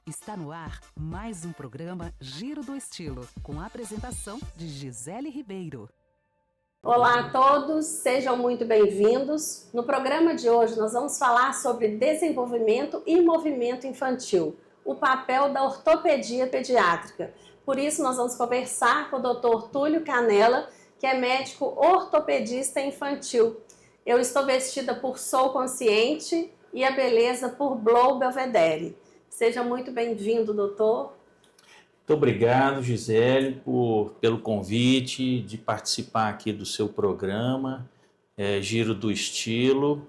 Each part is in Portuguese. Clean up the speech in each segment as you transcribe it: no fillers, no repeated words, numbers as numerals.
Está no ar mais um programa Giro do Estilo, com a apresentação de Gisele Ribeiro. Olá a todos, sejam muito bem-vindos. No programa de hoje nós vamos falar sobre desenvolvimento e movimento infantil, o papel da ortopedia pediátrica. Por isso nós vamos conversar com o Dr. Túlio Canella, que é médico ortopedista infantil. Eu estou vestida por Sou Consciente e a beleza por Blow Belvedere. Seja muito bem-vindo, doutor. Muito obrigado, Gisele, pelo convite de participar aqui do seu programa, Giro do Estilo.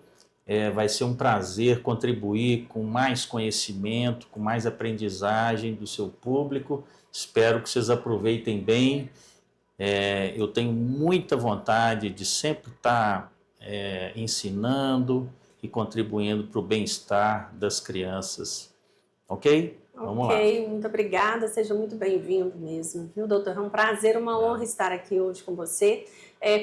Vai ser um prazer contribuir com mais conhecimento, com mais aprendizagem do seu público. Espero que vocês aproveitem bem. Eu tenho muita vontade de sempre estar ensinando e contribuindo para o bem-estar das crianças. Ok? Vamos lá. Ok, muito obrigada, seja muito bem-vindo mesmo, viu, doutor? É um prazer, uma honra estar aqui hoje com você.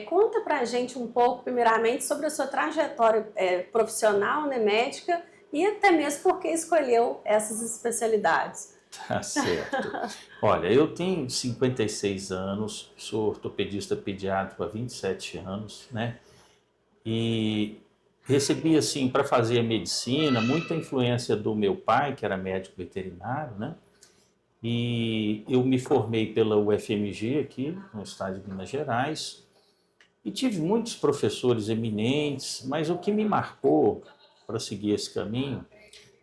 Conta pra gente um pouco, primeiramente, sobre a sua trajetória profissional, né, médica, e até mesmo por que escolheu essas especialidades. Tá certo. Olha, eu tenho 56 anos, sou ortopedista pediátrico há 27 anos, né? E recebi, assim, para fazer a medicina, muita influência do meu pai, que era médico veterinário, né? E eu me formei pela UFMG aqui, no estado de Minas Gerais, e tive muitos professores eminentes, mas o que me marcou para seguir esse caminho,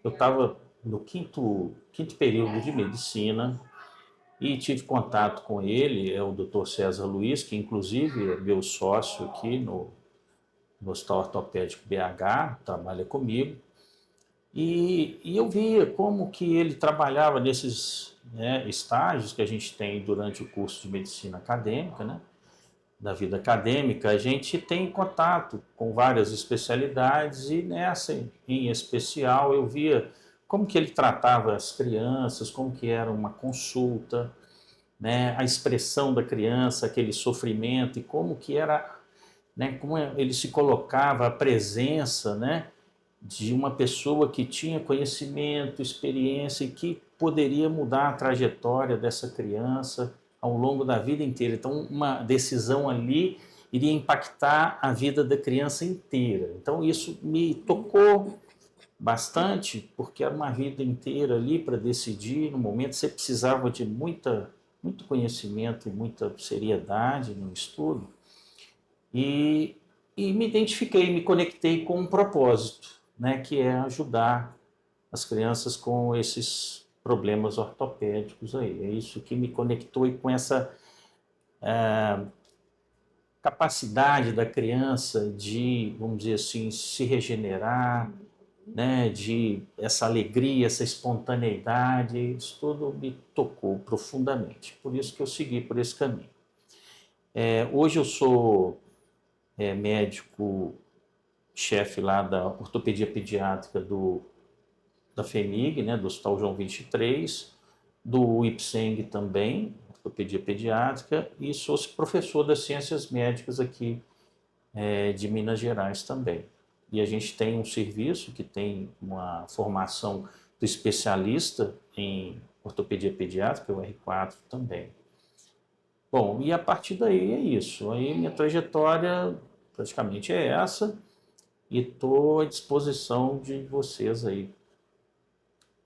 eu estava no quinto período de medicina e tive contato com ele, é o Dr. César Luiz, que inclusive é meu sócio aqui no Hospital Ortopédico BH, trabalha comigo, e eu via como que ele trabalhava nesses estágios que a gente tem durante o curso de medicina acadêmica, né? Da vida acadêmica, a gente tem contato com várias especialidades e nessa em especial eu via como que ele tratava as crianças, como que era uma consulta, né? A expressão da criança, aquele sofrimento e como que era, né, como ele se colocava, a presença, né, de uma pessoa que tinha conhecimento, experiência e que poderia mudar a trajetória dessa criança ao longo da vida inteira. Então, uma decisão ali iria impactar a vida da criança inteira. Então, isso me tocou bastante, porque era uma vida inteira ali para decidir. No momento, você precisava de muito conhecimento e muita seriedade no estudo. E me identifiquei, me conectei com um propósito, né, que é ajudar as crianças com esses problemas ortopédicos aí. É isso que me conectou e com essa capacidade da criança de, vamos dizer assim, se regenerar, né, de essa alegria, essa espontaneidade, isso tudo me tocou profundamente. Por isso que eu segui por esse caminho. Hoje eu sou médico-chefe lá da ortopedia pediátrica da FEMIG, né, do Hospital João 23, do IPSENG também, ortopedia pediátrica, e sou professor das ciências médicas aqui de Minas Gerais também. E a gente tem um serviço que tem uma formação do especialista em ortopedia pediátrica, o R4 também. Bom, e a partir daí é isso. Aí minha trajetória praticamente é essa e estou à disposição de vocês aí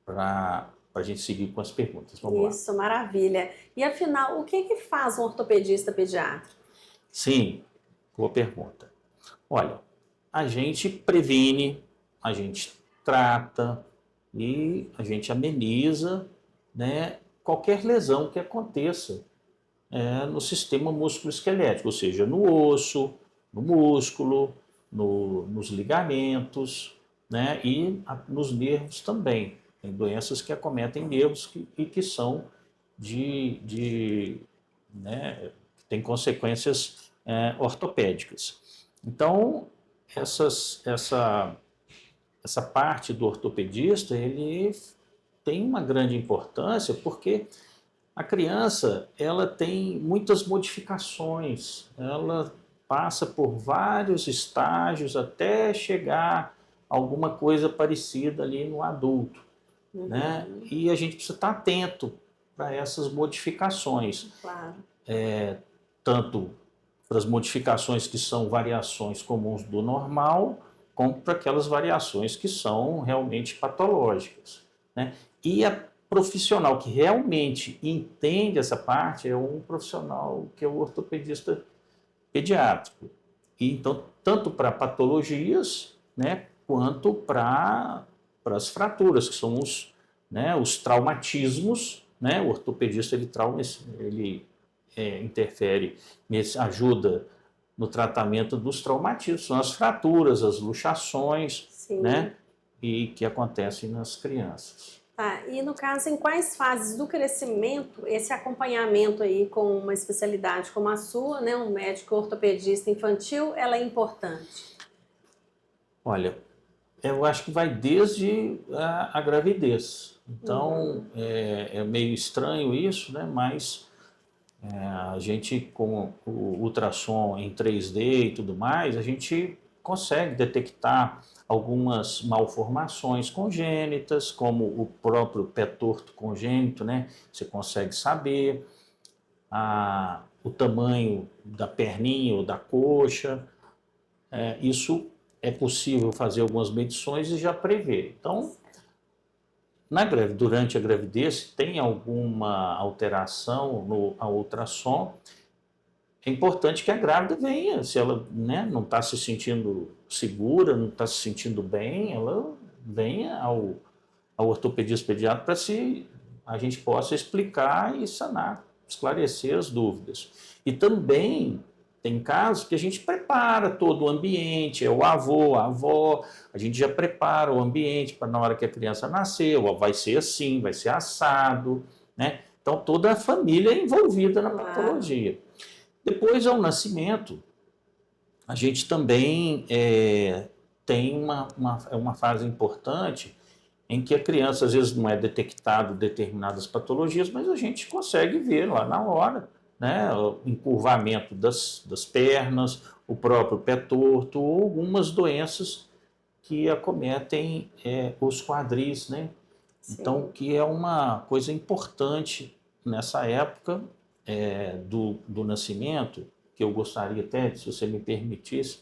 para a gente seguir com as perguntas. Vamos lá. Isso, maravilha. E afinal, o que faz um ortopedista pediátrico? Sim, boa pergunta. Olha, a gente previne, a gente trata e a gente ameniza, né, qualquer lesão que aconteça no sistema músculo-esquelético, ou seja, no osso, no músculo, nos ligamentos, né, e nos nervos também. Tem doenças que acometem nervos e que são né, que têm consequências ortopédicas. Então, essa parte do ortopedista, ele tem uma grande importância porque a criança, ela tem muitas modificações, ela passa por vários estágios até chegar a alguma coisa parecida ali no adulto. né? E a gente precisa estar atento para essas modificações. Claro. Tanto para as modificações que são variações comuns do normal, como para aquelas variações que são realmente patológicas, né? E a profissional que realmente entende essa parte é um profissional que é o ortopedista pediátrico. E então, tanto para patologias, né, quanto para as fraturas, que são os traumatismos, né? O ortopedista ele interfere, ajuda no tratamento dos traumatismos, são as fraturas, as luxações, né? E que acontecem nas crianças. Tá, e no caso, em quais fases do crescimento esse acompanhamento aí com uma especialidade como a sua, né, um médico ortopedista infantil, ela é importante? Olha, eu acho que vai desde a gravidez. Então, é meio estranho isso, né? Mas a gente, com o ultrassom em 3D e tudo mais, a gente consegue detectar algumas malformações congênitas, como o próprio pé torto congênito, né? Você consegue saber o tamanho da perninha ou da coxa. Isso é possível fazer algumas medições e já prever. Então, durante a gravidez, se tem alguma alteração no ultrassom, é importante que a grávida venha. Se ela, né, não está se sentindo segura, não está se sentindo bem, ela venha ao ortopedista pediatra para a gente possa explicar e sanar, esclarecer as dúvidas. E também tem casos que a gente prepara todo o ambiente, é o avô, a avó, a gente já prepara o ambiente para na hora que a criança nascer, vai ser assim, vai ser assado, né? Então toda a família é envolvida na patologia. Depois, ao nascimento, a gente também tem uma fase importante em que a criança, às vezes, não é detectado determinadas patologias, mas a gente consegue ver lá na hora, né, o encurvamento das pernas, o próprio pé torto, ou algumas doenças que acometem os quadris, né? Então, que é uma coisa importante nessa época do nascimento, que eu gostaria até, se você me permitisse,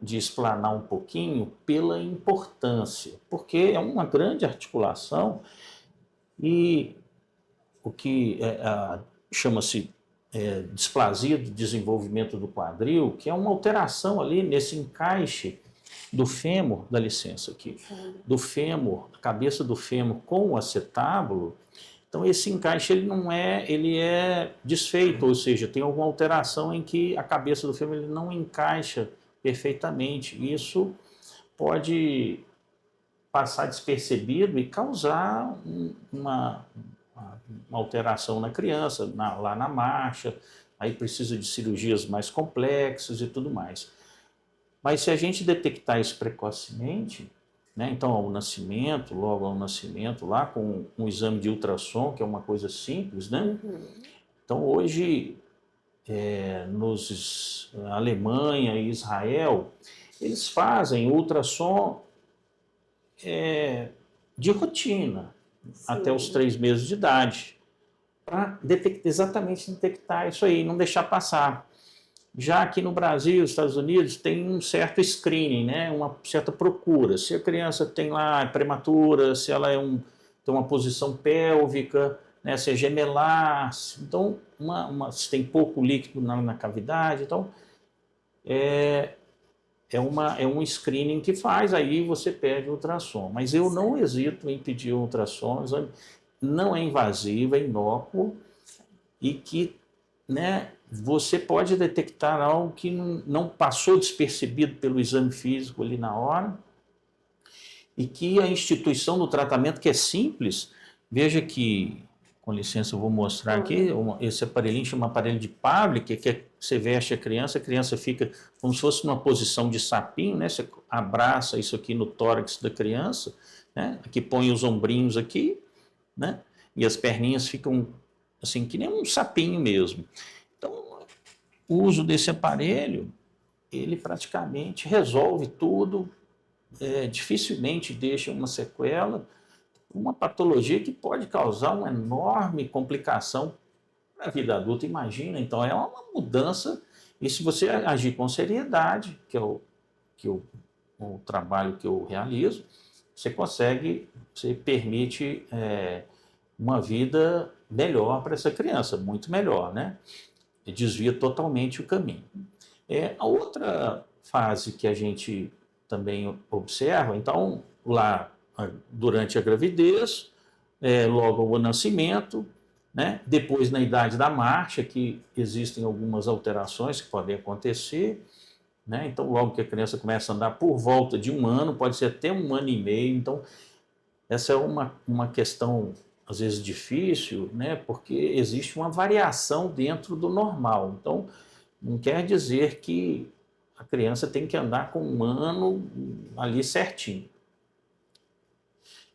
de explanar um pouquinho pela importância, porque é uma grande articulação e o que chama-se displasia do desenvolvimento do quadril, que é uma alteração ali nesse encaixe do fêmur, dá licença aqui, do fêmur, a cabeça do fêmur com o acetábulo. Então esse encaixe ele é desfeito, ou seja, tem alguma alteração em que a cabeça do fêmur ele não encaixa perfeitamente. Isso pode passar despercebido e causar uma alteração na criança, lá na marcha, aí precisa de cirurgias mais complexas e tudo mais. Mas se a gente detectar isso precocemente, né, então logo ao nascimento, lá com um exame de ultrassom, que é uma coisa simples, né? Então hoje, nos Alemanha e Israel, eles fazem ultrassom de rotina, até os 3 meses de idade, para exatamente detectar isso aí, não deixar passar. Já aqui no Brasil, nos Estados Unidos, tem um certo screening, né? Uma certa procura. Se a criança tem lá, é prematura, se ela tem uma posição pélvica, né? Se é gemelar, então, se tem pouco líquido na cavidade, então, é um screening que faz, aí você pede ultrassom. Mas eu não hesito em pedir o ultrassom, não é invasivo, é inócuo, e que, né, você pode detectar algo que não passou despercebido pelo exame físico ali na hora, e que a instituição do tratamento, que é simples, veja que, com licença, eu vou mostrar aqui, esse aparelhinho chama aparelho de Pavlik, que você veste a criança fica como se fosse numa posição de sapinho, né? Você abraça isso aqui no tórax da criança, né? Aqui põe os ombrinhos aqui, né? E as perninhas ficam assim, que nem um sapinho mesmo. Então, o uso desse aparelho, ele praticamente resolve tudo, dificilmente deixa uma sequela, uma patologia que pode causar uma enorme complicação para a vida adulta, imagina. Então, é uma mudança, e se você agir com seriedade, o trabalho que eu realizo, você permite uma vida melhor para essa criança, muito melhor, né? E desvia totalmente o caminho. A outra fase que a gente também observa, então, lá durante a gravidez, logo ao nascimento, né? Depois na idade da marcha, que existem algumas alterações que podem acontecer, né? Então, logo que a criança começa a andar por volta de 1 ano, pode ser até 1 ano e meio. Então, essa é uma questão, às vezes, difícil, né? Porque existe uma variação dentro do normal. Então, não quer dizer que a criança tem que andar com 1 ano ali certinho.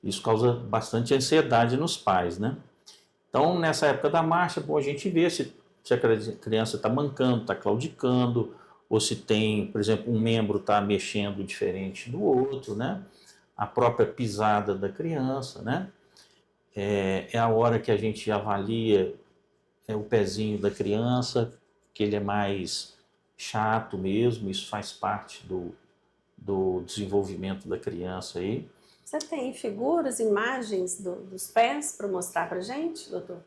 Isso causa bastante ansiedade nos pais, né? Então, nessa época da marcha, a gente vê se a criança está mancando, está claudicando, ou se tem, por exemplo, um membro está mexendo diferente do outro, né? A própria pisada da criança, né? É a hora que a gente avalia o pezinho da criança, que ele é mais chato mesmo, isso faz parte do desenvolvimento da criança aí. Você tem figuras, imagens dos pés para mostrar para gente, doutor?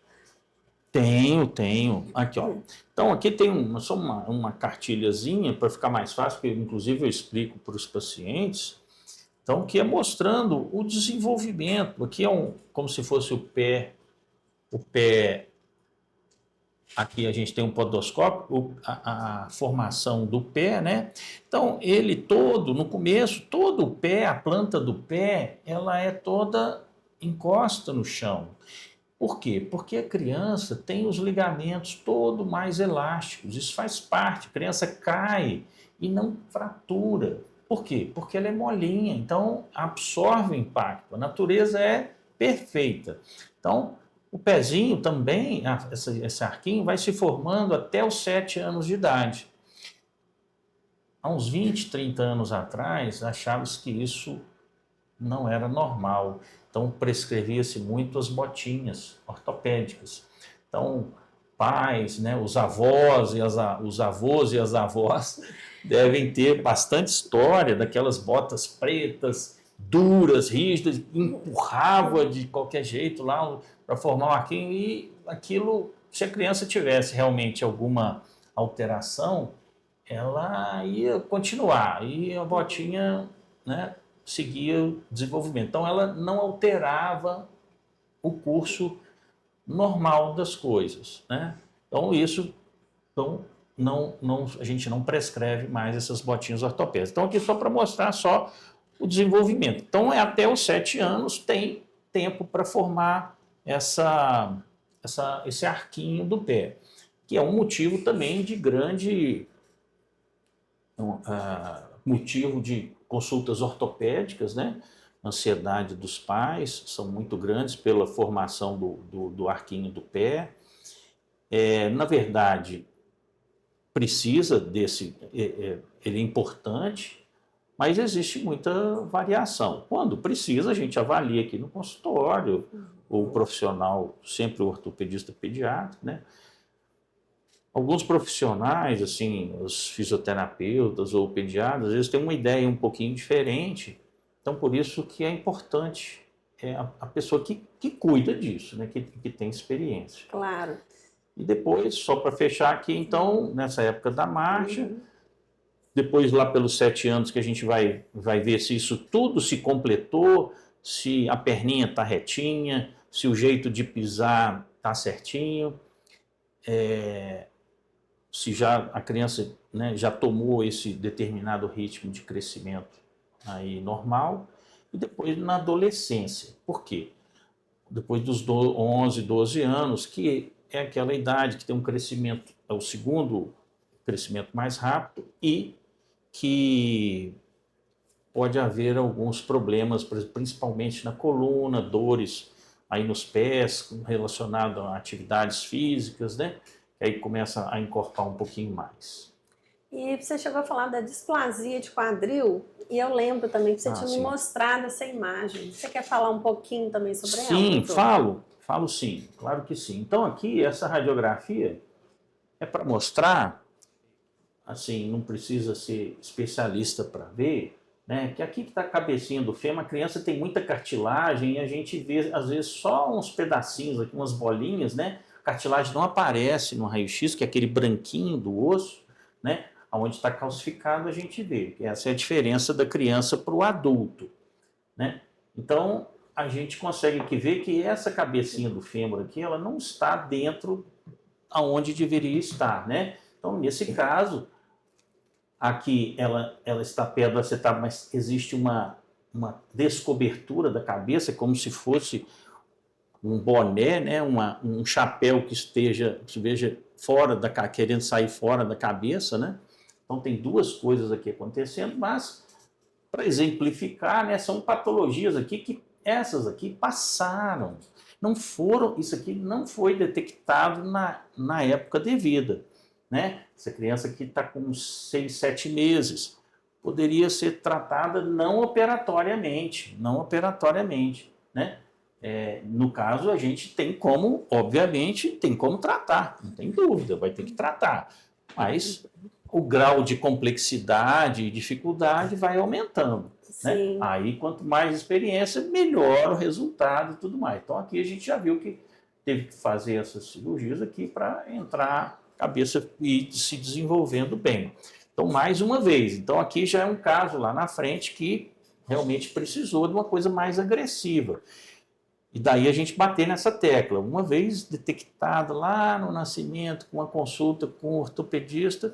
Tenho. Aqui, ó. Então, aqui tem só uma cartilhazinha para ficar mais fácil, que inclusive eu explico para os pacientes. Então, que é mostrando o desenvolvimento. Aqui é como se fosse o pé. Aqui a gente tem um podoscópio, a formação do pé, né? Então, ele todo, no começo, todo o pé, a planta do pé, ela é toda encosta no chão. Por quê? Porque a criança tem os ligamentos todo mais elásticos, isso faz parte, a criança cai e não fratura. Por quê? Porque ela é molinha, então absorve o impacto, a natureza é perfeita. Então, o pezinho também, esse arquinho, vai se formando até os 7 anos de idade. Há uns 20, 30 anos atrás, achava-se que isso não era normal. Então, prescrevia-se muito as botinhas ortopédicas. Então, pais, né, os avós e as avós devem ter bastante história daquelas botas pretas, duras, rígidas, empurrava de qualquer jeito lá para formar um arquinho, e aquilo, se a criança tivesse realmente alguma alteração, ela ia continuar, e a botinha, né, seguia o desenvolvimento. Então, ela não alterava o curso normal das coisas, né? Então, a gente não prescreve mais essas botinhas ortopédicas. Então, aqui só para mostrar só o desenvolvimento. Então, até os 7 anos tem tempo para formar esse arquinho do pé, que é um motivo também de grande motivo de consultas ortopédicas, né? Ansiedade dos pais são muito grandes pela formação do arquinho do pé. Na verdade, precisa desse, ele é importante, mas existe muita variação. Quando precisa, a gente avalia aqui no consultório, o profissional, sempre o ortopedista pediatra, né? Alguns profissionais, assim, os fisioterapeutas ou pediatras, eles têm uma ideia um pouquinho diferente. Então, por isso que é importante a pessoa que cuida disso, né? Que tem experiência. Claro. E depois, só para fechar aqui, então, nessa época da marcha, depois lá pelos 7 anos que a gente vai ver se isso tudo se completou, se a perninha está retinha, se o jeito de pisar está certinho, se já a criança, né, já tomou esse determinado ritmo de crescimento aí normal, e depois na adolescência. Por quê? Depois dos 11, 12 anos, que é aquela idade que tem um crescimento, é o segundo crescimento mais rápido, e que pode haver alguns problemas, principalmente na coluna, dores aí nos pés, relacionado a atividades físicas, né? Aí começa a encorpar um pouquinho mais. E você chegou a falar da displasia de quadril. E eu lembro também que você tinha me sim. mostrado essa imagem. Você quer falar um pouquinho também sobre ela? Sim, doutor? falo sim, claro que sim. Então aqui, essa radiografia é para mostrar, assim, não precisa ser especialista para ver, né, que aqui que está a cabecinha do fêmur, a criança tem muita cartilagem e a gente vê, às vezes, só uns pedacinhos aqui, umas bolinhas, né? A cartilagem não aparece no raio-x, que é aquele branquinho do osso, né? Onde está calcificado a gente vê, que essa é a diferença da criança para o adulto, né? Então, a gente consegue aqui ver que essa cabecinha do fêmur aqui, ela não está dentro aonde deveria estar, né? Então, nesse caso, aqui ela está perto do acetábulo, mas existe uma descobertura da cabeça, como se fosse um boné, né? Um chapéu que esteja, se veja, fora da, querendo sair fora da cabeça, né? Então, tem duas coisas aqui acontecendo, mas, para exemplificar, né, são patologias aqui que essas aqui passaram. Não foram, isso aqui não foi detectado na época devida, né? Essa criança aqui está com 6, 7 meses. Poderia ser tratada não operatoriamente, né? No caso, a gente tem como, obviamente, tem como tratar, não tem dúvida, vai ter que tratar. Mas o grau de complexidade e dificuldade vai aumentando, né? Sim. Aí, quanto mais experiência, melhor o resultado e tudo mais. Então, aqui a gente já viu que teve que fazer essas cirurgias aqui para entrar a cabeça e se desenvolvendo bem. Então, mais uma vez, então aqui já é um caso lá na frente que realmente precisou de uma coisa mais agressiva. E daí a gente bater nessa tecla. Uma vez detectado lá no nascimento, com uma consulta com o ortopedista,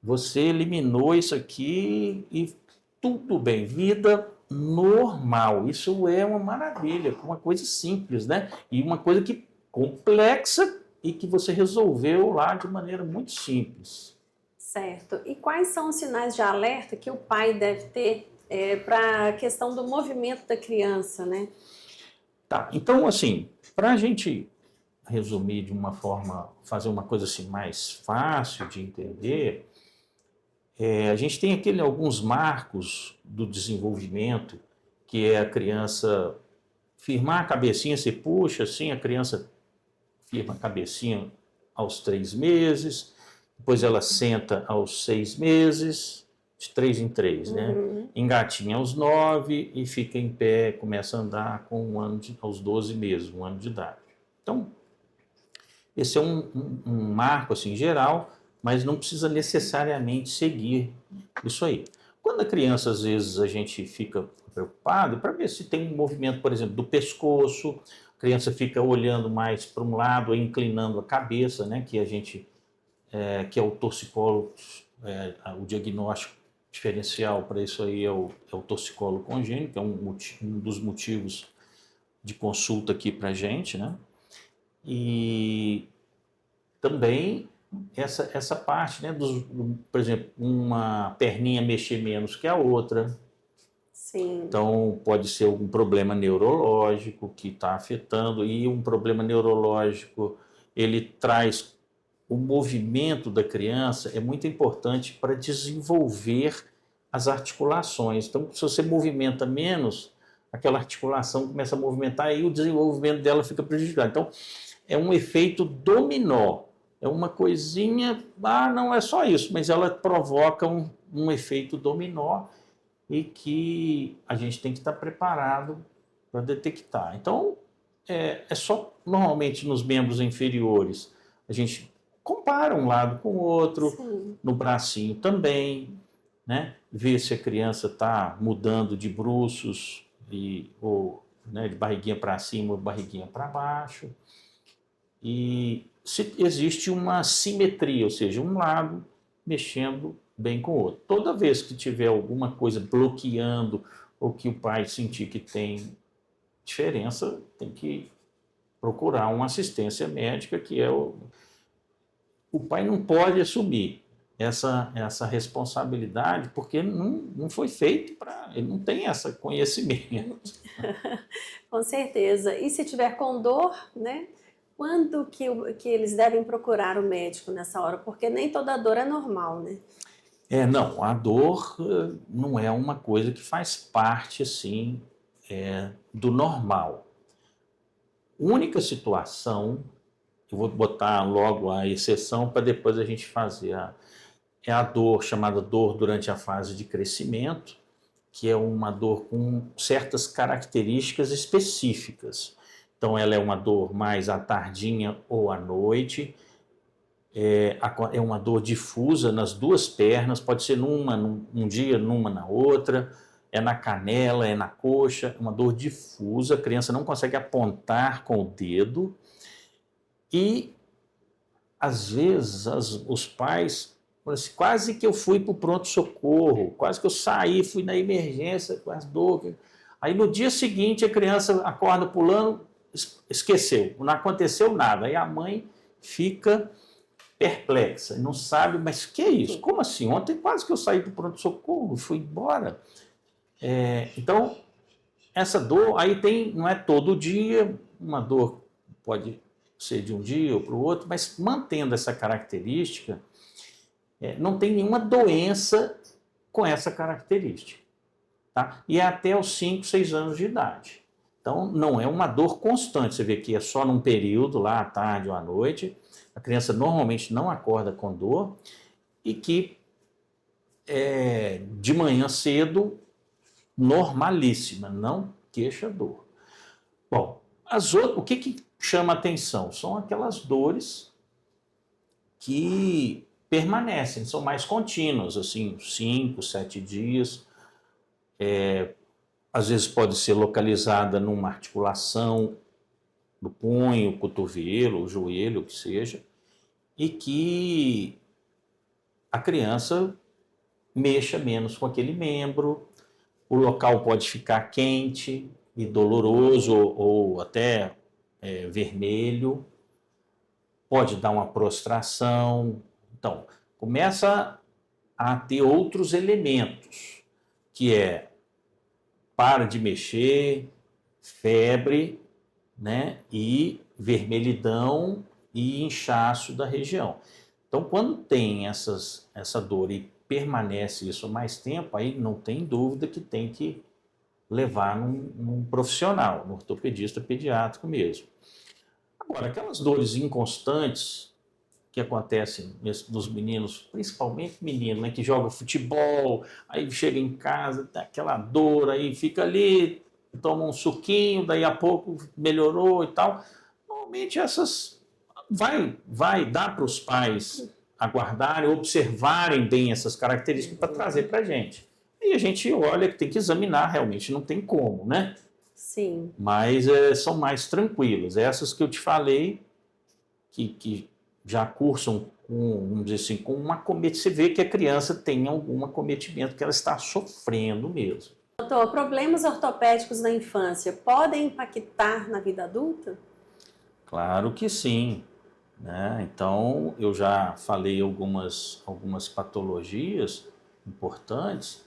você eliminou isso aqui e tudo bem, vida normal. Isso é uma maravilha, uma coisa simples, né? E uma coisa que complexa e que você resolveu lá de maneira muito simples. Certo. E quais são os sinais de alerta que o pai deve ter para a questão do movimento da criança, né? Tá, então assim, para a gente resumir de uma forma, fazer uma coisa assim mais fácil de entender, a gente tem alguns marcos do desenvolvimento, que é a criança firmar a cabecinha, você puxa assim, a criança firma a cabecinha aos 3 meses, depois ela senta aos 6 meses, de 3 em 3, né? Engatinha aos 9 e fica em pé, começa a andar com aos 12 meses, 1 ano de idade. Então, esse é um marco assim, geral, mas não precisa necessariamente seguir isso aí. Quando a criança, às vezes, a gente fica preocupado para ver se tem um movimento, por exemplo, do pescoço, a criança fica olhando mais para um lado, inclinando a cabeça, né, que a gente, que é o torcicolo, o diagnóstico diferencial para isso aí é o torcicolo congênito, que é um dos motivos de consulta aqui para a gente, né? E também essa parte, né, por exemplo, uma perninha mexer menos que a outra. Sim. Então, pode ser algum problema neurológico que está afetando, e um problema neurológico, ele traz o movimento da criança, é muito importante para desenvolver as articulações. Então, se você movimenta menos, aquela articulação começa a movimentar e o desenvolvimento dela fica prejudicado. Então, é um efeito dominó. É uma coisinha, não é só isso, mas ela provoca um efeito dominó e que a gente tem que estar preparado para detectar. Então, é só, normalmente nos membros inferiores, a gente compara um lado com o outro, Sim. no bracinho também, né? Ver se a criança está mudando de bruços, ou né, de barriguinha para cima ou barriguinha para baixo. E se existe uma simetria, ou seja, um lado mexendo bem com o outro. Toda vez que tiver alguma coisa bloqueando ou que o pai sentir que tem diferença, tem que procurar uma assistência médica, que é o pai não pode assumir essa responsabilidade, porque não foi feito para... Ele não tem esse conhecimento. Com certeza. E se tiver com dor, né? Quando que eles devem procurar o médico nessa hora? Porque nem toda dor é normal, né? Não, a dor não é uma coisa que faz parte, assim, do normal. Única situação, eu vou botar logo a exceção para depois a gente fazer é a dor chamada dor durante a fase de crescimento, que é uma dor com certas características específicas. Então, ela é uma dor mais à tardinha ou à noite, é uma dor difusa nas duas pernas, pode ser num dia, numa na outra, é na canela, é na coxa, é uma dor difusa, a criança não consegue apontar com o dedo e, às vezes, os pais, assim, quase que eu fui para o pronto-socorro, quase que eu saí, fui na emergência com as dores. Aí no dia seguinte a criança acorda pulando, esqueceu, não aconteceu nada. Aí a mãe fica perplexa, não sabe, mas o que é isso? Como assim? Ontem quase que eu saí do pronto-socorro, fui embora. Então, essa dor, aí não é todo dia, uma dor pode ser de um dia ou para o outro, mas mantendo essa característica, não tem nenhuma doença com essa característica. Tá? E é até os 5, 6 anos de idade. Então, não é uma dor constante. Você vê que é só num período, lá à tarde ou à noite. A criança normalmente não acorda com dor e que de manhã cedo, normalíssima, não queixa dor. Bom, o que chama atenção? São aquelas dores que permanecem, são mais contínuas, assim, 5, 7 dias. Às vezes pode ser localizada numa articulação do punho, cotovelo, o joelho, o que seja, e que a criança mexa menos com aquele membro, o local pode ficar quente e doloroso ou até vermelho, pode dar uma prostração. Então, começa a ter outros elementos, que para de mexer, febre, né, e vermelhidão e inchaço da região. Então, quando tem essa dor e permanece isso mais tempo, aí não tem dúvida que tem que levar num profissional, no ortopedista pediátrico mesmo. Agora, aquelas dores inconstantes que acontecem nos meninos, principalmente menino, né, que joga futebol, aí chega em casa, dá aquela dor, aí fica ali, toma um suquinho, daí a pouco melhorou e tal. Normalmente essas vai dar para os pais aguardarem, observarem bem essas características para trazer para a gente. E a gente olha que tem que examinar, realmente não tem como, né? Sim. Mas são mais tranquilas. Essas que eu te falei, que já cursam vamos dizer assim, com um acometimento. Você vê que a criança tem algum acometimento, que ela está sofrendo mesmo. Doutor, problemas ortopédicos na infância podem impactar na vida adulta? Claro que sim. Né? Então, eu já falei algumas patologias importantes,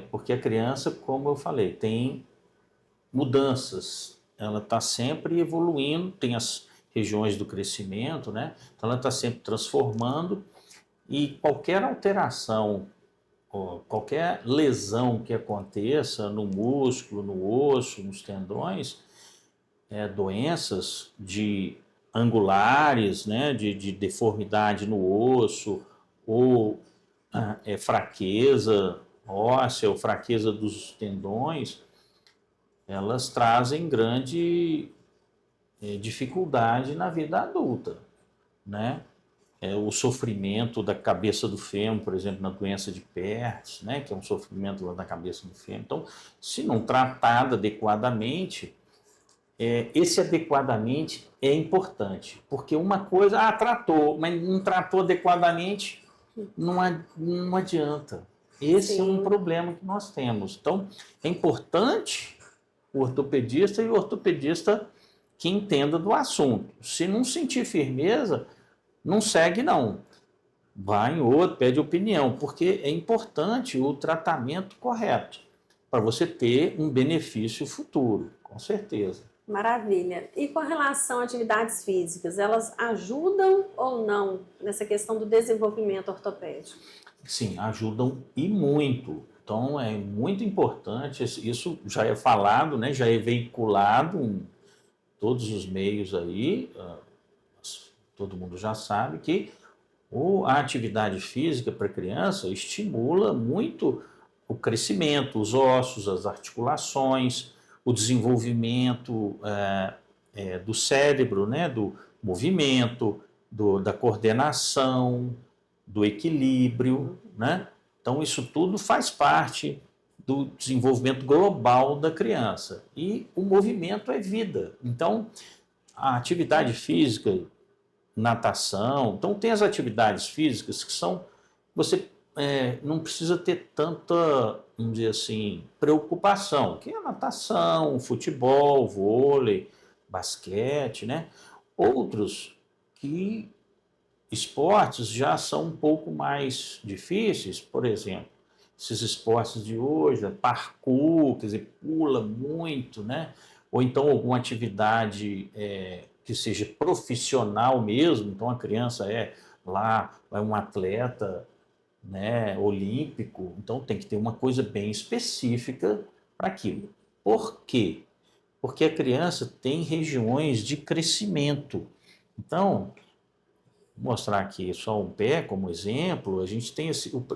porque a criança, como eu falei, tem mudanças, ela está sempre evoluindo, tem as regiões do crescimento, né? Então ela está sempre transformando e qualquer alteração, qualquer lesão que aconteça no músculo, no osso, nos tendões, doenças angulares, né? de deformidade no osso ou fraqueza óssea ou fraqueza dos tendões, elas trazem grande dificuldade na vida adulta, né? O sofrimento da cabeça do fêmur, por exemplo, na doença de Pertz, né? Que é um sofrimento lá na cabeça do fêmur. Então, se não tratada adequadamente, esse adequadamente é importante, porque uma coisa, tratou, mas não tratou adequadamente, não adianta. Esse é um problema que nós temos. Então, é importante o ortopedista e o ortopedista que entenda do assunto. Se não sentir firmeza, não segue não. Vai em outro, pede opinião, porque é importante o tratamento correto para você ter um benefício futuro, com certeza. Maravilha. E com relação a atividades físicas, elas ajudam ou não nessa questão do desenvolvimento ortopédico? sim, ajudam e muito. Então é muito importante, isso já é falado, né, já é veiculado em todos os meios aí, todo mundo já sabe que a atividade física para criança estimula muito o crescimento, os ossos, as articulações, o desenvolvimento do cérebro, né, do movimento, da coordenação, do equilíbrio, né? Então isso tudo faz parte do desenvolvimento global da criança. E o movimento é vida. Então a atividade física, natação, então tem as atividades físicas que são, você não precisa ter tanta, vamos dizer assim, preocupação, que é a natação, futebol, vôlei, basquete, né? Outros que esportes já são um pouco mais difíceis, por exemplo, esses esportes de hoje, parkour, quer dizer, pula muito, né? Ou então alguma atividade que seja profissional mesmo, então a criança é um atleta, né, olímpico, então tem que ter uma coisa bem específica para aquilo. Por quê? Porque a criança tem regiões de crescimento. Então, vou mostrar aqui só um pé como exemplo, a gente tem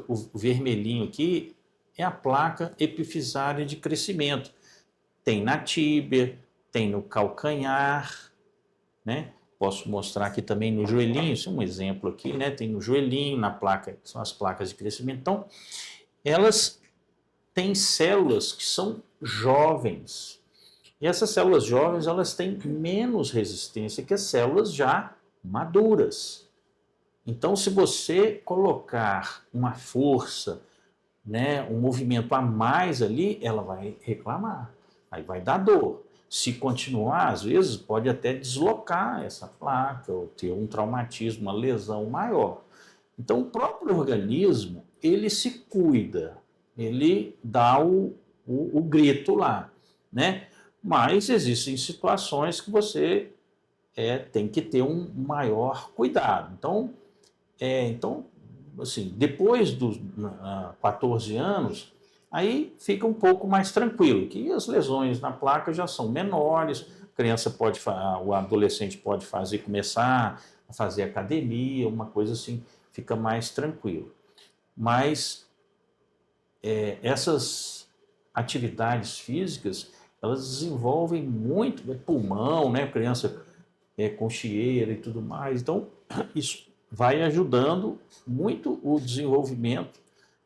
o vermelhinho aqui, é a placa epifisária de crescimento. Tem na tíbia, tem no calcanhar, né? Posso mostrar aqui também no joelhinho, isso é um exemplo aqui, né? Tem no joelhinho, na placa, são as placas de crescimento. Então, elas têm células que são jovens. E essas células jovens, elas têm menos resistência que as células já maduras. Então, se você colocar uma força, né, um movimento a mais ali, ela vai reclamar, aí vai dar dor. Se continuar, às vezes, pode até deslocar essa placa ou ter um traumatismo, uma lesão maior. Então, o próprio organismo, ele se cuida, ele dá o grito lá, né? Mas existem situações que você tem que ter um maior cuidado. Então, assim, depois dos 14 anos, aí fica um pouco mais tranquilo, que as lesões na placa já são menores, o adolescente pode começar a fazer academia, uma coisa assim, fica mais tranquilo. Mas essas atividades físicas, elas desenvolvem muito pulmão, né? Criança com chieira e tudo mais, então isso vai ajudando muito o desenvolvimento,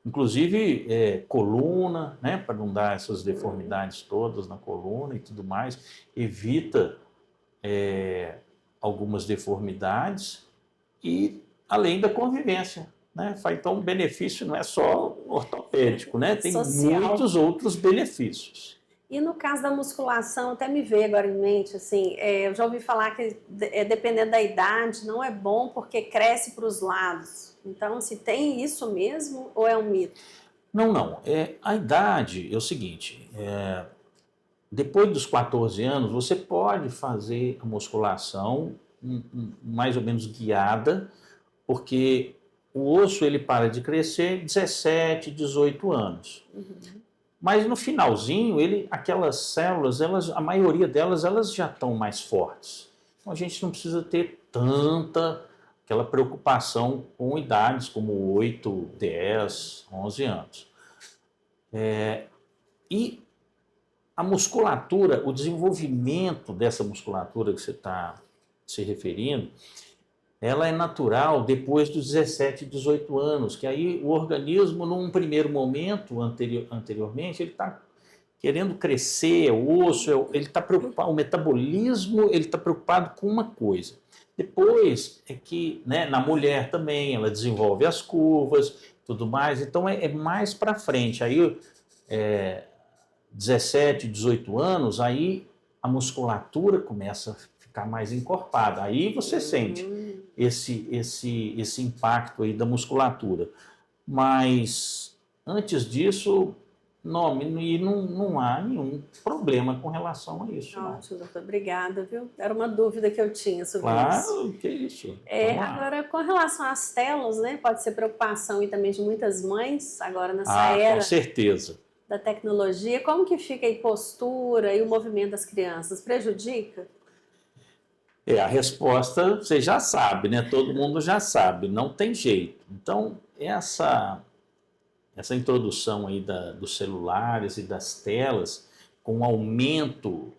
inclusive coluna, né, para não dar essas deformidades todas na coluna e tudo mais, evita algumas deformidades e além da convivência, né? Então o benefício não é só ortopédico, né? Tem social. Muitos outros benefícios. E no caso da musculação, até me veio agora em mente, assim, eu já ouvi falar que dependendo da idade, não é bom porque cresce para os lados. Então, se tem isso mesmo ou é um mito? Não. A idade é o seguinte, depois dos 14 anos, você pode fazer a musculação mais ou menos guiada, porque o osso ele para de crescer 17, 18 anos. Uhum. Mas no finalzinho, aquelas células, a maioria delas, elas já estão mais fortes. Então a gente não precisa ter aquela preocupação com idades como 8, 10, 11 anos. E a musculatura, o desenvolvimento dessa musculatura que você está se referindo, ela é natural depois dos 17, 18 anos, que aí o organismo, num primeiro momento, anteriormente, ele está querendo crescer, o osso, ele está preocupado, o metabolismo, ele está preocupado com uma coisa. Depois é que, né, na mulher também, ela desenvolve as curvas, tudo mais, então é mais para frente. Aí, 17, 18 anos, aí a musculatura começa a ficar mais encorpada. Aí você sente esse impacto aí da musculatura. Mas antes disso, não há nenhum problema com relação a isso. Ótimo, doutor. Obrigada, viu? Era uma dúvida que eu tinha sobre isso. Claro, que isso. Agora, com relação às telas, né? Pode ser preocupação e também de muitas mães, agora nessa Com era certeza. da tecnologia. Como que fica a postura e o movimento das crianças? Prejudica? A resposta você já sabe, né? Todo mundo já sabe, não tem jeito. Então, essa introdução aí dos celulares e das telas, com o aumento,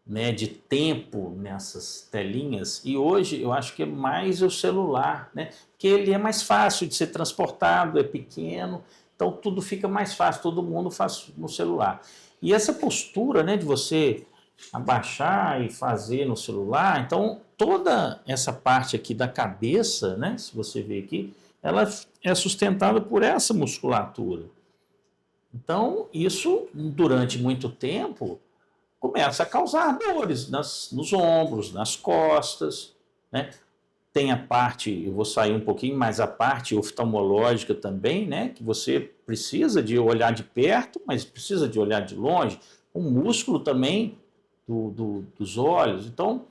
né, de tempo nessas telinhas, e hoje eu acho que é mais o celular, né? Porque ele é mais fácil de ser transportado, é pequeno, então tudo fica mais fácil, todo mundo faz no celular. E essa postura, né, de você abaixar e fazer no celular, então toda essa parte aqui da cabeça, né, se você ver aqui, ela é sustentada por essa musculatura. Então, isso, durante muito tempo, começa a causar dores nos ombros, nas costas, né? Tem a parte, eu vou sair um pouquinho, mas a parte oftalmológica também, né? Que você precisa de olhar de perto, mas precisa de olhar de longe. O músculo também dos olhos. Então,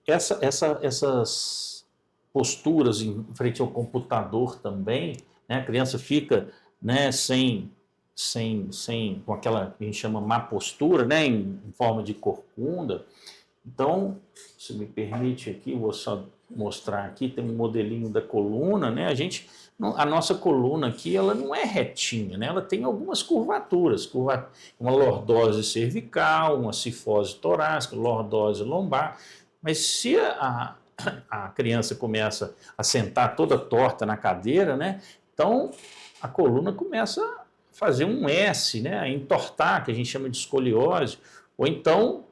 essas posturas em frente ao computador também, né? A criança fica, né, com aquela que a gente chama má postura, né, em forma de corcunda. Então, se me permite aqui, vou só mostrar aqui, tem um modelinho da coluna, né? A nossa coluna aqui, ela não é retinha, né? Ela tem algumas curvaturas, uma lordose cervical, uma cifose torácica, lordose lombar, mas se a criança começa a sentar toda torta na cadeira, né? Então a coluna começa a fazer um S, né? A entortar, que a gente chama de escoliose, ou então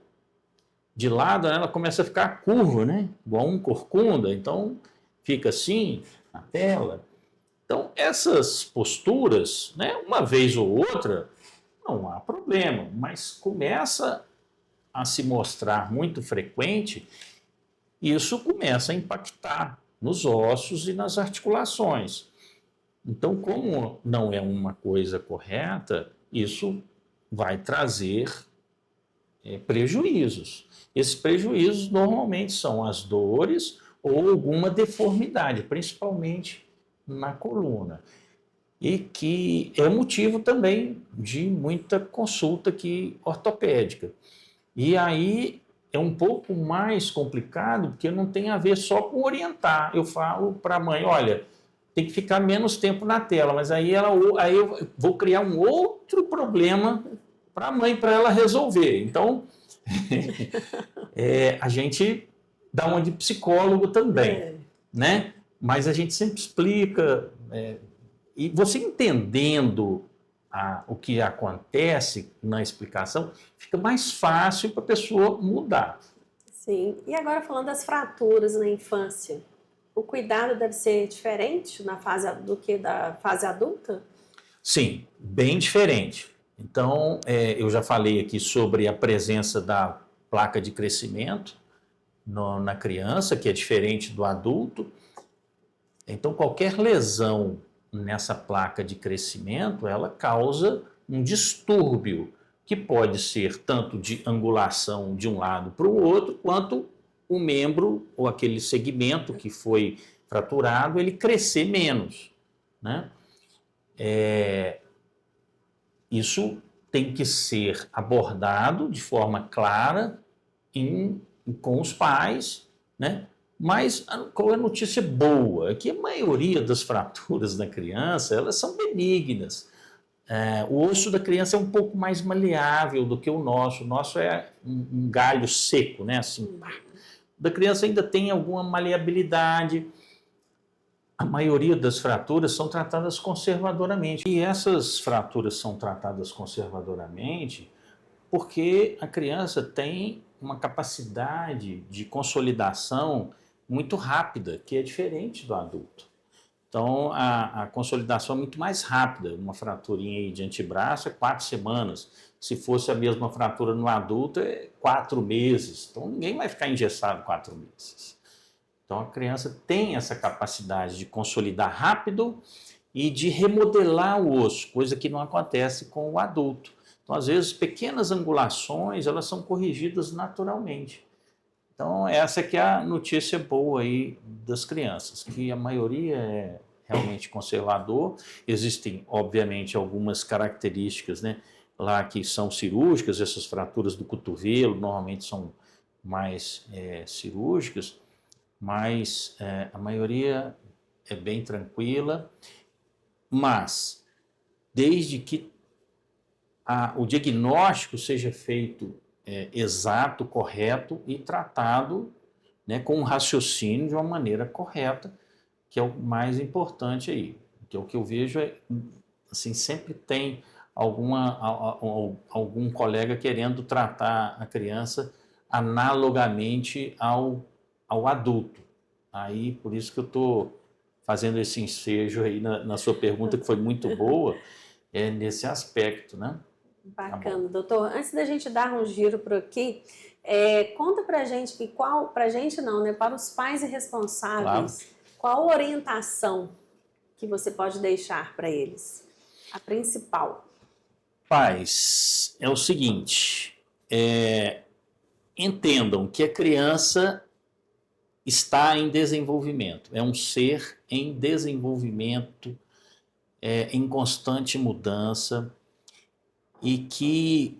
de lado, né, ela começa a ficar curva, né? Igual um corcunda, então fica assim na tela. Então essas posturas, né, uma vez ou outra, não há problema, mas começa a se mostrar muito frequente, isso começa a impactar nos ossos e nas articulações. Então, como não é uma coisa correta, isso vai trazer prejuízos. Esses prejuízos normalmente são as dores ou alguma deformidade, principalmente na coluna. E que é motivo também de muita consulta ortopédica. E aí é um pouco mais complicado, porque não tem a ver só com orientar. Eu falo para a mãe, olha, tem que ficar menos tempo na tela, mas aí eu vou criar um outro problema para a mãe, para ela resolver. Então, a gente dá uma de psicólogo também, né? Mas a gente sempre explica, e você entendendo o que acontece na explicação, fica mais fácil para a pessoa mudar. Sim. E agora falando das fraturas na infância, o cuidado deve ser diferente do que da fase adulta? Sim, bem diferente. Então, eu já falei aqui sobre a presença da placa de crescimento na criança, que é diferente do adulto. Então, qualquer lesão nessa placa de crescimento, ela causa um distúrbio, que pode ser tanto de angulação de um lado para o outro, quanto o membro ou aquele segmento que foi fraturado, ele crescer menos, né? Isso tem que ser abordado de forma clara com os pais, né? Mas qual é a notícia boa? É que a maioria das fraturas da criança, elas são benignas. O osso da criança é um pouco mais maleável do que o nosso. O nosso é um galho seco, né? Assim, pá. O da criança ainda tem alguma maleabilidade. A maioria das fraturas são tratadas conservadoramente. E essas fraturas são tratadas conservadoramente porque a criança tem uma capacidade de consolidação muito rápida, que é diferente do adulto. Então, a consolidação é muito mais rápida. Uma fraturinha aí de antebraço é 4 semanas. Se fosse a mesma fratura no adulto, é 4 meses. Então, ninguém vai ficar engessado 4 meses. Então, a criança tem essa capacidade de consolidar rápido e de remodelar o osso, coisa que não acontece com o adulto. Então, às vezes, pequenas angulações, elas são corrigidas naturalmente. Então, essa que é a notícia boa aí das crianças, que a maioria é realmente conservador. Existem, obviamente, algumas características, né, lá que são cirúrgicas, essas fraturas do cotovelo normalmente são mais cirúrgicas, mas a maioria é bem tranquila, mas desde que o diagnóstico seja feito exato, correto e tratado, né, com um raciocínio de uma maneira correta, que é o mais importante aí. Que é o que eu vejo assim, sempre tem algum colega querendo tratar a criança analogamente ao adulto. Aí, por isso que eu estou fazendo esse ensejo aí na sua pergunta, que foi muito boa, nesse aspecto, né? Bacana, tá, doutor. Antes da gente dar um giro por aqui, conta pra gente pra gente não, né? Para os pais e responsáveis, claro, qual orientação que você pode deixar para eles? A principal. Pais, é o seguinte, entendam que a criança está em desenvolvimento, é um ser em desenvolvimento, em constante mudança, e que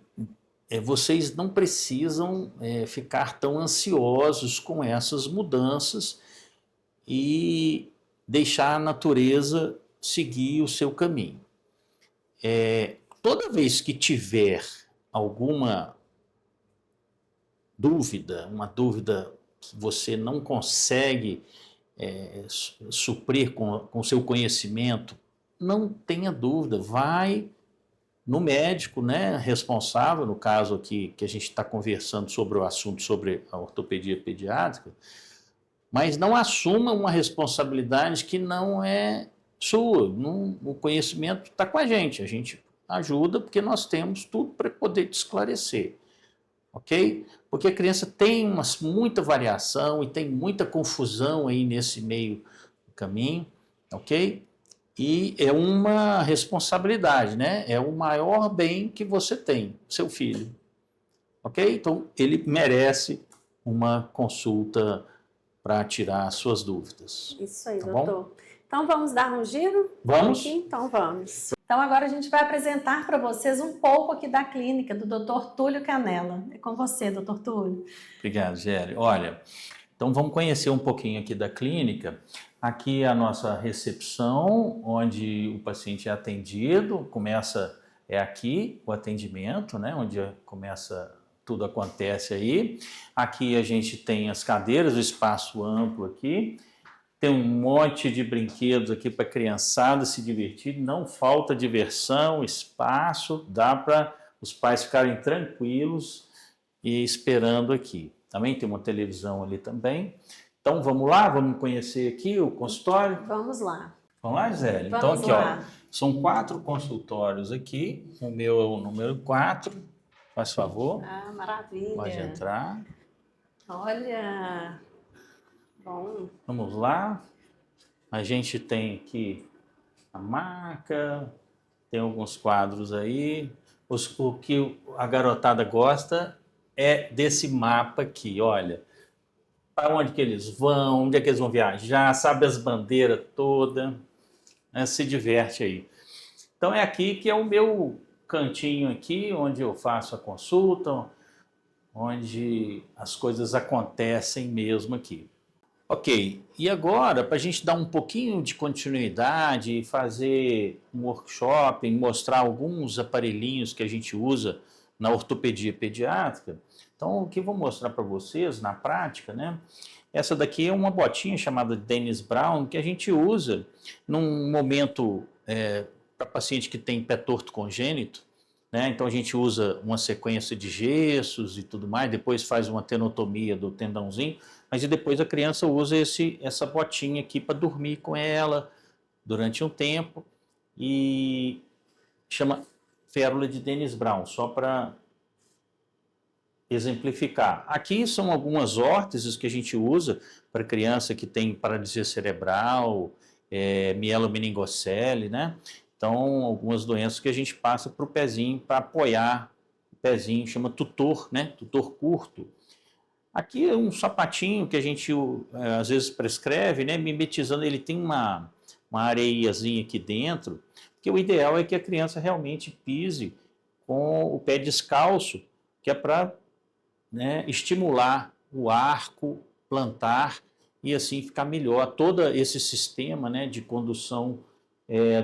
vocês não precisam ficar tão ansiosos com essas mudanças e deixar a natureza seguir o seu caminho. Toda vez que tiver alguma dúvida, uma dúvida que você não consegue suprir com o seu conhecimento, não tenha dúvida, vai no médico, né, responsável, no caso aqui que a gente está conversando sobre o assunto sobre a ortopedia pediátrica, mas não assuma uma responsabilidade que não é sua. O conhecimento está com a gente ajuda porque nós temos tudo para poder te esclarecer, ok? Porque a criança tem muita variação e tem muita confusão aí nesse meio do caminho, ok? E é uma responsabilidade, né? É o maior bem que você tem, seu filho. Ok? Então, ele merece uma consulta para tirar as suas dúvidas. Isso aí, tá doutor. Bom? Então, vamos dar um giro? Vamos? Aqui? Então, vamos. Então, agora a gente vai apresentar para vocês um pouco aqui da clínica do Dr. Túlio Canella. É com você, Dr. Túlio. Obrigado, Géli. Olha, então vamos conhecer um pouquinho aqui da clínica. Aqui é a nossa recepção, onde o paciente é atendido, aqui o atendimento, né, onde tudo acontece aí. Aqui a gente tem as cadeiras, o espaço amplo aqui, tem um monte de brinquedos aqui para a criançada se divertir, não falta diversão, espaço, dá para os pais ficarem tranquilos e esperando aqui. Também tem uma televisão ali também. Então, vamos lá? Vamos conhecer aqui o consultório? Vamos lá. Vamos lá, Gisele? Então, aqui, ó, são 4 consultórios aqui. O meu é o número 4. Faz favor. Ah, maravilha. Pode entrar. Olha. Bom. Vamos lá. A gente tem aqui a maca, tem alguns quadros aí. O que a garotada gosta é desse mapa aqui, olha. Para onde que eles vão, onde é que eles vão viajar, sabe as bandeiras todas, né? Se diverte aí. Então é aqui que é o meu cantinho aqui, onde eu faço a consulta, onde as coisas acontecem mesmo aqui. Ok, e agora, para a gente dar um pouquinho de continuidade, fazer um workshop, mostrar alguns aparelhinhos que a gente usa na ortopedia pediátrica, então, o que eu vou mostrar para vocês na prática, né? Essa daqui é uma botinha chamada Dennis Brown, que a gente usa num momento para paciente que tem pé torto congênito, né? Então, a gente usa uma sequência de gessos e tudo mais, depois faz uma tenotomia do tendãozinho, mas depois a criança usa essa botinha aqui para dormir com ela durante um tempo e chama férula de Dennis Brown, só para exemplificar. Aqui são algumas órteses que a gente usa para criança que tem paralisia cerebral mielomeningocele, né? Então, algumas doenças que a gente passa para o pezinho para apoiar o pezinho, chama tutor, né? Tutor curto. Aqui é um sapatinho que a gente às vezes prescreve, né? Mimetizando, ele tem uma areiazinha aqui dentro, porque o ideal é que a criança realmente pise com o pé descalço, que é para, né, estimular o arco plantar e assim ficar melhor todo esse sistema, né, de condução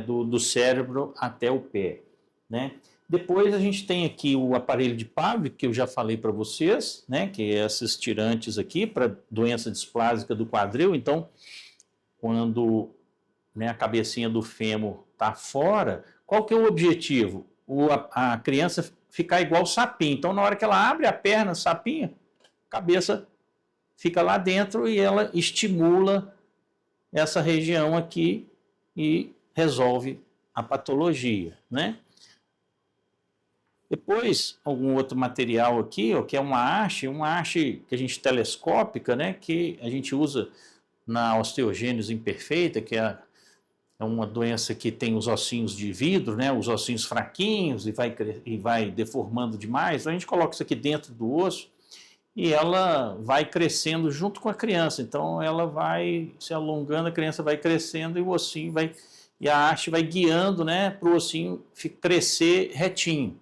do cérebro até o pé, né? Depois a gente tem aqui o aparelho de Pavlik, que eu já falei para vocês, né, que é esses tirantes aqui para doença displásica do quadril. Então, quando, né, a cabecinha do fêmur está fora, qual que é o objetivo? A criança ficar igual sapinho. Então, na hora que ela abre a perna, sapinho, a cabeça fica lá dentro e ela estimula essa região aqui e resolve a patologia, né? Depois, algum outro material aqui, ó, que é uma haste que a gente telescópica, né, que a gente usa na osteogênese imperfeita, que é uma doença que tem os ossinhos de vidro, né, os ossinhos fraquinhos e vai deformando demais. Então, a gente coloca isso aqui dentro do osso e ela vai crescendo junto com a criança. Então, ela vai se alongando, a criança vai crescendo e o ossinho vai... E a haste vai guiando, né, para o ossinho crescer retinho.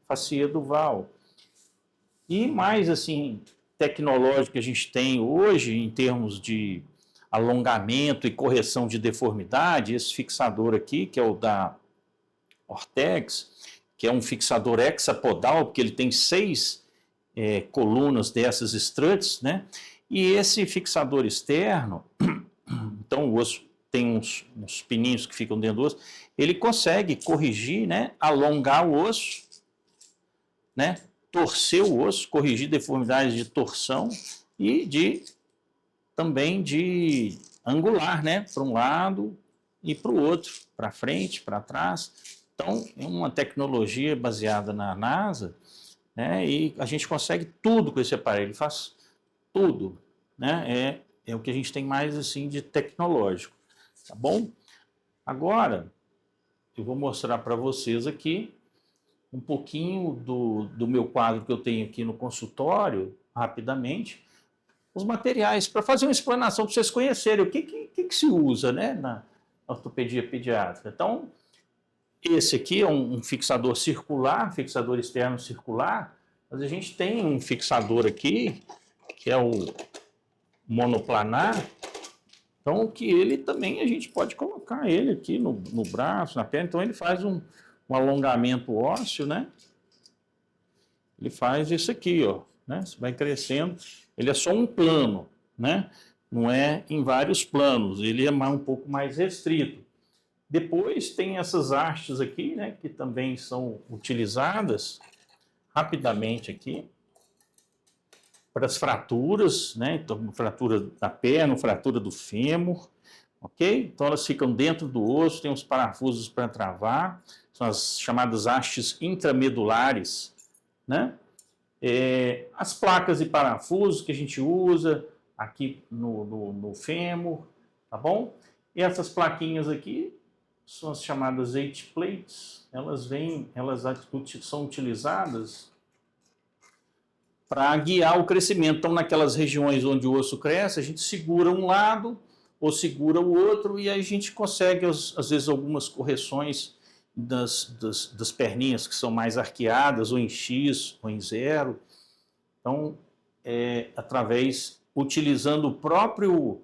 Facia duval. E mais assim, tecnológico que a gente tem hoje em termos de alongamento e correção de deformidade, esse fixador aqui, que é o da Ortex, que é um fixador hexapodal, porque ele tem 6 colunas dessas struts, né? E esse fixador externo, então o osso tem uns pininhos que ficam dentro do osso, ele consegue corrigir, né, alongar o osso, né, torcer o osso, corrigir deformidades de torção e também de angular, né, para um lado e para o outro, para frente, para trás. Então, é uma tecnologia baseada na NASA, né, e a gente consegue tudo com esse aparelho, faz tudo, né, é o que a gente tem mais assim de tecnológico, tá bom? Agora, eu vou mostrar para vocês aqui um pouquinho do meu quadro que eu tenho aqui no consultório, rapidamente, os materiais, para fazer uma explanação, para vocês conhecerem o que se usa, né, na ortopedia pediátrica. Então, esse aqui é um fixador circular, fixador externo circular, mas a gente tem um fixador aqui, que é o monoplanar, então que ele também, a gente pode colocar ele aqui no braço, na perna, então ele faz um alongamento ósseo, né? Ele faz isso aqui, ó, né? Você vai crescendo, ele é só um plano, né? Não é em vários planos, ele é um pouco mais restrito. Depois tem essas hastes aqui, né? Que também são utilizadas rapidamente aqui para as fraturas, né? Então, fratura da perna, fratura do fêmur, ok? Então elas ficam dentro do osso, tem uns parafusos para travar, são as chamadas hastes intramedulares, né? As placas e parafusos que a gente usa aqui no fêmur, tá bom? E essas plaquinhas aqui são as chamadas H-plates, elas são utilizadas para guiar o crescimento. Então, naquelas regiões onde o osso cresce, a gente segura um lado ou segura o outro e aí a gente consegue, às vezes, algumas correções das perninhas que são mais arqueadas, ou em X, ou em 0. Então, utilizando o próprio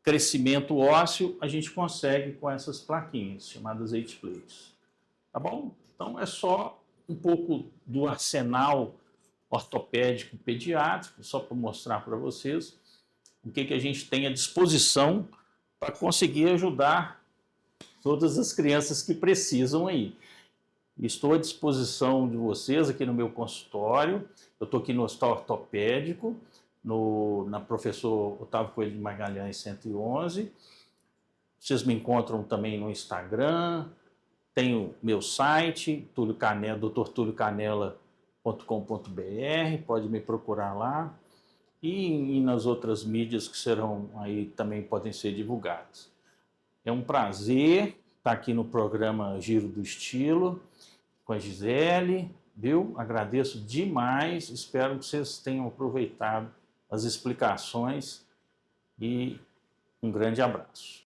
crescimento ósseo, a gente consegue com essas plaquinhas, chamadas H-plates. Tá bom? Então, é só um pouco do arsenal ortopédico pediátrico, só para mostrar para vocês o que a gente tem à disposição para conseguir ajudar todas as crianças que precisam aí. Estou à disposição de vocês aqui no meu consultório, eu estou aqui no Hospital Ortopédico, na Professor Otávio Coelho de Magalhães 111. Vocês me encontram também no Instagram, tenho meu site, drtuliocanela.com.br, pode me procurar lá, e nas outras mídias que serão aí também podem ser divulgadas. É um prazer estar aqui no programa Giro do Estilo com a Gisele, viu? Agradeço demais, espero que vocês tenham aproveitado as explicações e um grande abraço.